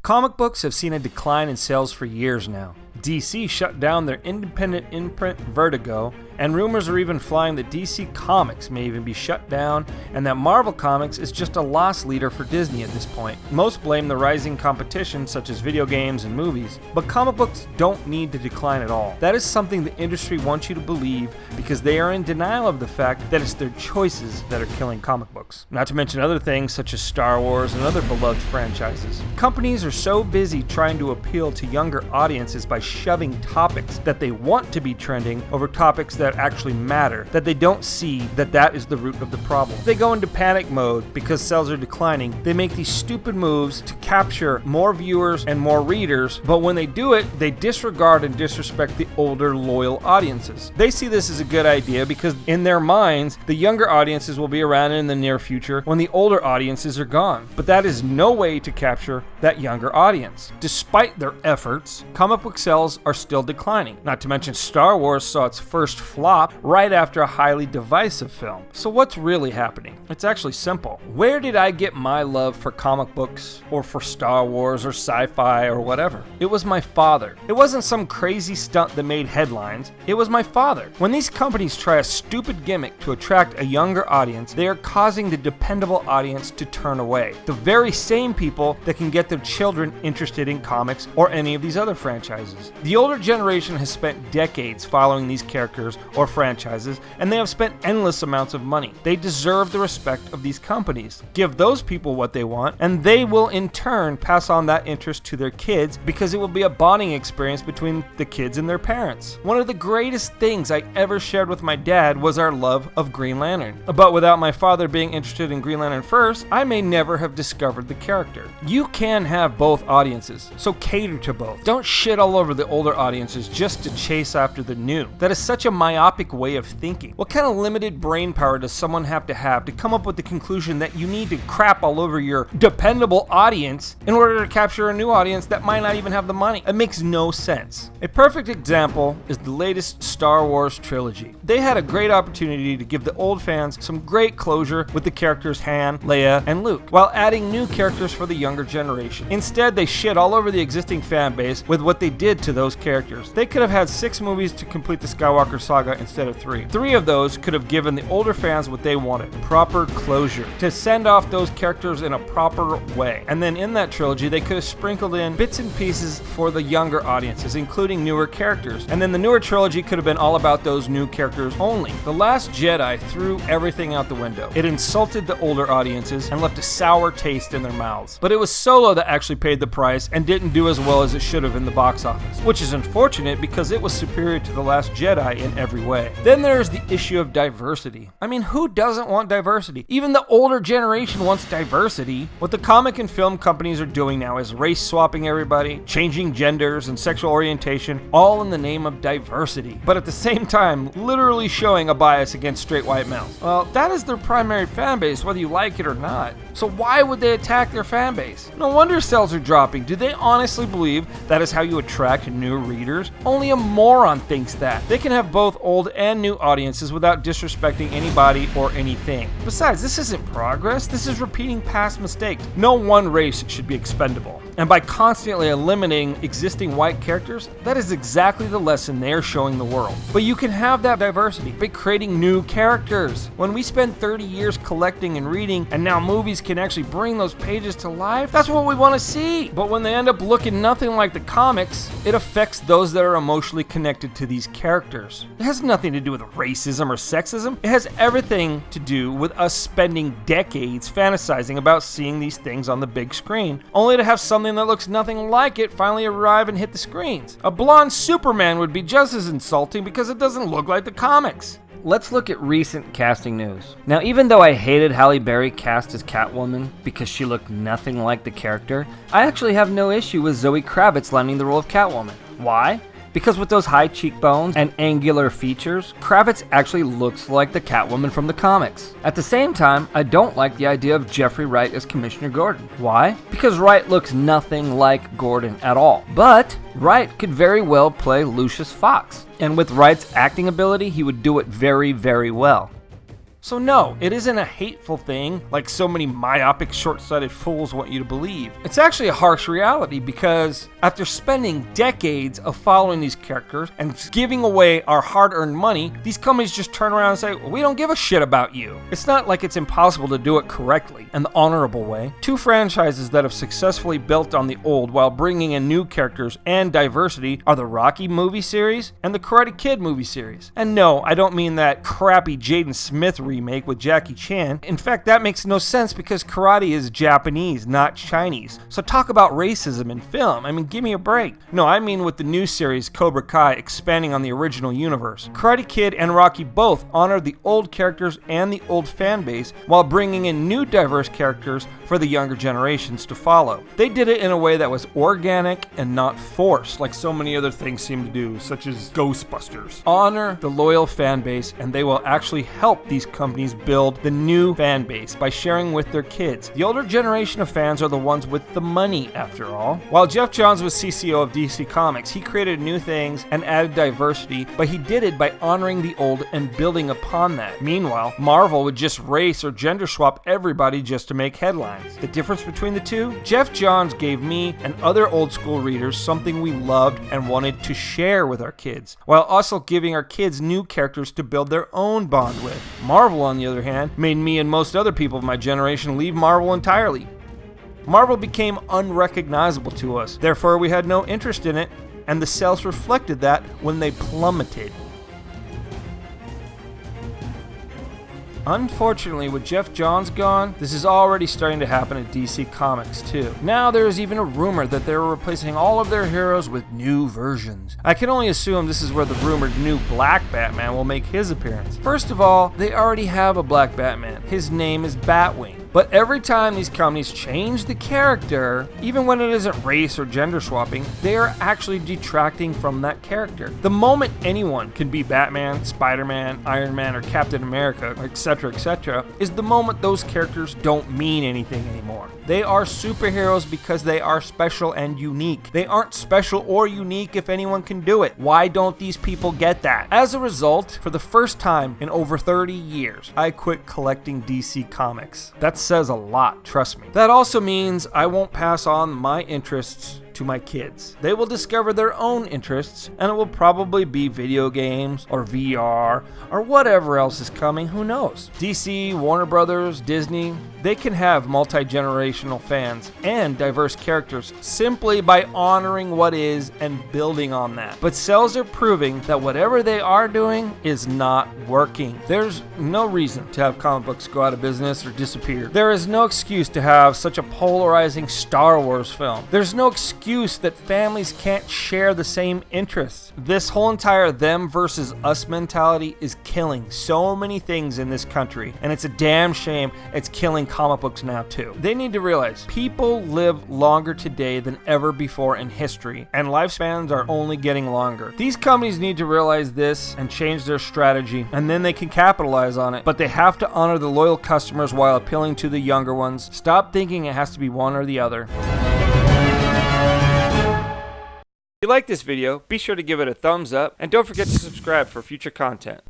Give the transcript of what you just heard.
Comic books have seen a decline in sales for years now. DC shut down their independent imprint Vertigo, and rumors are even flying that DC Comics may even be shut down, and that Marvel Comics is just a loss leader for Disney at this point. Most blame the rising competition such as video games and movies, but comic books don't need to decline at all. That is something the industry wants you to believe because they are in denial of the fact that it's their choices that are killing comic books. Not to mention other things such as Star Wars and other beloved franchises. Companies are so busy trying to appeal to younger audiences by shoving topics that they want to be trending over topics that actually matter, that they don't see that is the root of the problem. They go into panic mode because sales are declining. They make these stupid moves to capture more viewers and more readers, but when they do it, they disregard and disrespect the older, loyal audiences. They see this as a good idea because in their minds, the younger audiences will be around in the near future when the older audiences are gone. But that is no way to capture that younger audience. Despite their efforts, comic book sales are still declining. Not to mention Star Wars saw its first flop right after a highly divisive film. So what's really happening? It's actually simple. Where did I get my love for comic books or for Star Wars or sci-fi or whatever? It was my father. It wasn't some crazy stunt that made headlines. It was my father. When these companies try a stupid gimmick to attract a younger audience, they are causing the dependable audience to turn away. The very same people that can get their children interested in comics or any of these other franchises. The older generation has spent decades following these characters or franchises, and they have spent endless amounts of money. They deserve the respect of these companies. Give those people what they want, and they will in turn pass on that interest to their kids because it will be a bonding experience between the kids and their parents. One of the greatest things I ever shared with my dad was our love of Green Lantern. But without my father being interested in Green Lantern first, I may never have discovered the character. You can have both audiences, so cater to both. Don't shit all over the older audiences just to chase after the new. That is such a myopic way of thinking. What kind of limited brain power does someone have to come up with the conclusion that you need to crap all over your dependable audience in order to capture a new audience that might not even have the money? It makes no sense. A perfect example is the latest Star Wars trilogy. They had a great opportunity to give the old fans some great closure with the characters Han, Leia, and Luke, while adding new characters for the younger generation. Instead, they shit all over the existing fan base with what they did to those characters. They could have had 6 movies to complete the Skywalker saga instead of 3. 3 of those could have given the older fans what they wanted, proper closure, to send off those characters in a proper way. And then in that trilogy, they could have sprinkled in bits and pieces for the younger audiences, including newer characters. And then the newer trilogy could have been all about those new characters only. The Last Jedi threw everything out the window. It insulted the older audiences and left a sour taste in their mouths. But it was Solo that actually paid the price and didn't do as well as it should have in the box office, which is unfortunate because it was superior to The Last Jedi in every way. Then there's the issue of diversity. I mean, who doesn't want diversity? Even the older generation wants diversity. What the comic and film companies are doing now is race swapping everybody, changing genders and sexual orientation, all in the name of diversity. But at the same time, literally showing a bias against straight white males. Well, that is their primary fan base, whether you like it or not. So why would they attack their fan base? No wonder sales are dropping. Do they honestly believe that is how you attract new readers? Only a moron thinks that. They can have both old and new audiences without disrespecting anybody or anything. Besides, this isn't progress. This is repeating past mistakes. No one race should be expendable. And by constantly eliminating existing white characters, that is exactly the lesson they are showing the world. But you can have that diversity by creating new characters. When we spend 30 years collecting and reading, and now movies can actually bring those pages to life, that's what we want to see. But when they end up looking nothing like the comics, it affects those that are emotionally connected to these characters. It has nothing to do with racism or sexism. It has everything to do with us spending decades fantasizing about seeing these things on the big screen, only to have something that looks nothing like it finally arrive and hit the screens. A blonde Superman would be just as insulting because it doesn't look like the comics. Let's look at recent casting news. Now, even though I hated Halle Berry cast as Catwoman because she looked nothing like the character, I actually have no issue with Zoe Kravitz landing the role of Catwoman. Why? Because with those high cheekbones and angular features, Kravitz actually looks like the Catwoman from the comics. At the same time, I don't like the idea of Jeffrey Wright as Commissioner Gordon. Why? Because Wright looks nothing like Gordon at all. But Wright could very well play Lucius Fox, and with Wright's acting ability, he would do it very, very well. So no, it isn't a hateful thing like so many myopic, short-sighted fools want you to believe. It's actually a harsh reality because after spending decades of following these characters and giving away our hard-earned money, these companies just turn around and say, we don't give a shit about you. It's not like it's impossible to do it correctly and the honorable way. Two franchises that have successfully built on the old while bringing in new characters and diversity are the Rocky movie series and the Karate Kid movie series. And no, I don't mean that crappy Jaden Smith remake with Jackie Chan. In fact, that makes no sense because karate is Japanese, not Chinese. So talk about racism in film. I mean, give me a break. No, I mean with the new series Cobra Kai expanding on the original universe. Karate Kid and Rocky both honor the old characters and the old fan base while bringing in new diverse characters for the younger generations to follow. They did it in a way that was organic and not forced, like so many other things seem to do, such as Ghostbusters. Honor the loyal fan base, and they will actually help these companies build the new fan base by sharing with their kids. The older generation of fans are the ones with the money, after all. While Geoff Johns was CCO of DC Comics, he created new things and added diversity, but he did it by honoring the old and building upon that. Meanwhile, Marvel would just race or gender swap everybody just to make headlines. The difference between the two? Geoff Johns gave me and other old school readers something we loved and wanted to share with our kids, while also giving our kids new characters to build their own bond with. Marvel, on the other hand, made me and most other people of my generation leave Marvel entirely. Marvel became unrecognizable to us, therefore we had no interest in it, and the sales reflected that when they plummeted. Unfortunately, with Geoff Johns gone, this is already starting to happen at DC Comics too. Now there is even a rumor that they are replacing all of their heroes with new versions. I can only assume this is where the rumored new Black Batman will make his appearance. First of all, they already have a Black Batman. His name is Batwing. But every time these companies change the character, even when it isn't race or gender swapping, they are actually detracting from that character. The moment anyone can be Batman, Spider-Man, Iron Man, or Captain America, etc., is the moment those characters don't mean anything anymore. They are superheroes because they are special and unique. They aren't special or unique if anyone can do it. Why don't these people get that? As a result, for the first time in over 30 years, I quit collecting DC Comics. That says a lot, trust me. That also means I won't pass on my interests to my kids. They will discover their own interests, and it will probably be video games or VR or whatever else is coming, who knows. DC, Warner Brothers, Disney, they can have multi-generational fans and diverse characters simply by honoring what is and building on that. But sales are proving that whatever they are doing is not working. There's no reason to have comic books go out of business or disappear. There is no excuse to have such a polarizing Star Wars film. There's no excuse that families can't share the same interests. This whole entire them versus us mentality is killing so many things in this country, and it's a damn shame it's killing comic books now too. They need to realize people live longer today than ever before in history, and lifespans are only getting longer. These companies need to realize this and change their strategy, and then they can capitalize on it. But they have to honor the loyal customers while appealing to the younger ones. Stop thinking it has to be one or the other. If you like this video, be sure to give it a thumbs up, and don't forget to subscribe for future content.